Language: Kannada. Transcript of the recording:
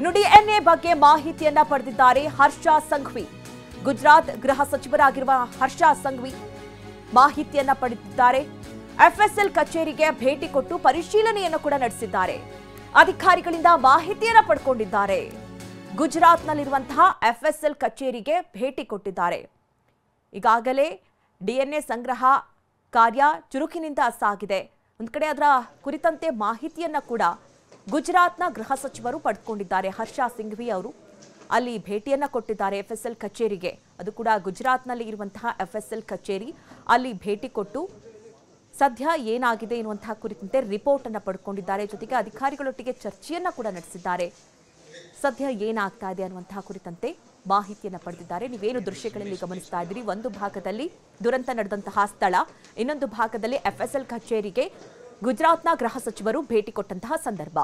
ಇನ್ನು ಡಿಎನ್ಎ ಬಗ್ಗೆ ಮಾಹಿತಿಯನ್ನ ಪಡೆದಿದ್ದಾರೆ ಹರ್ಷ ಸಂಘವಿ. ಗುಜರಾತ್ ಗೃಹ ಸಚಿವರಾಗಿರುವ ಹರ್ಷ ಸಂಘವಿ ಮಾಹಿತಿಯನ್ನ ಪಡೆದಿದ್ದಾರೆ. ಎಫ್ಎಸ್ಎಲ್ ಕಚೇರಿಗೆ ಭೇಟಿ ಕೊಟ್ಟು ಪರಿಶೀಲನೆಯನ್ನು ಕೂಡ ನಡೆಸಿದ್ದಾರೆ. ಅಧಿಕಾರಿಗಳಿಂದ ಮಾಹಿತಿಯನ್ನ ಪಡ್ಕೊಂಡಿದ್ದಾರೆ. ಗುಜರಾತ್ನಲ್ಲಿರುವಂತಹ ಎಫ್ಎಸ್ಎಲ್ ಕಚೇರಿಗೆ ಭೇಟಿ ಕೊಟ್ಟಿದ್ದಾರೆ. ಈಗಾಗಲೇ ಡಿಎನ್ಎ ಸಂಗ್ರಹ ಕಾರ್ಯ ಚುರುಕಿನಿಂದ ಸಾಗಿದೆ. ಒಂದು ಕಡೆ ಅದರ ಕುರಿತಂತೆ ಮಾಹಿತಿಯನ್ನ ಕೂಡ ಗುಜರಾತ್ನ ಗೃಹ ಸಚಿವರು ಪಡೆದುಕೊಂಡಿದ್ದಾರೆ. ಹರ್ಷ ಸಿಂಘವಿ ಅವರು ಅಲ್ಲಿ ಭೇಟಿಯನ್ನ ಕೊಟ್ಟಿದ್ದಾರೆ ಎಫ್ಎಸ್ಎಲ್ ಕಚೇರಿಗೆ. ಅದು ಕೂಡ ಗುಜರಾತ್ನಲ್ಲಿ ಇರುವಂತಹ ಎಫ್ಎಸ್ಎಲ್ ಕಚೇರಿ. ಅಲ್ಲಿ ಭೇಟಿ ಕೊಟ್ಟು ಸದ್ಯ ಏನಾಗಿದೆ ಎನ್ನುವಂತಹ ಕುರಿತಂತೆ ರಿಪೋರ್ಟ್ ಅನ್ನು ಪಡ್ಕೊಂಡಿದ್ದಾರೆ. ಜೊತೆಗೆ ಅಧಿಕಾರಿಗಳೊಟ್ಟಿಗೆ ಚರ್ಚೆಯನ್ನ ಕೂಡ ನಡೆಸಿದ್ದಾರೆ. ಸದ್ಯ ಏನಾಗ್ತಾ ಇದೆ ಅನ್ನುವಂತಹ ಕುರಿತಂತೆ ಮಾಹಿತಿಯನ್ನ ಪಡೆದಿದ್ದಾರೆ. ನೀವೇನು ದೃಶ್ಯಗಳಲ್ಲಿ ಗಮನಿಸ್ತಾ ಇದ್ದೀರಿ, ಒಂದು ಭಾಗದಲ್ಲಿ ದುರಂತ ನಡೆದಂತಹ ಸ್ಥಳ, ಇನ್ನೊಂದು ಭಾಗದಲ್ಲಿ ಎಫ್ಎಸ್ಎಲ್ ಕಚೇರಿಗೆ ಗುಜರಾತ್ನ ಗೃಹ ಸಚಿವರು ಭೇಟಿ ಕೊಟ್ಟಂತಹ ಸಂದರ್ಭ.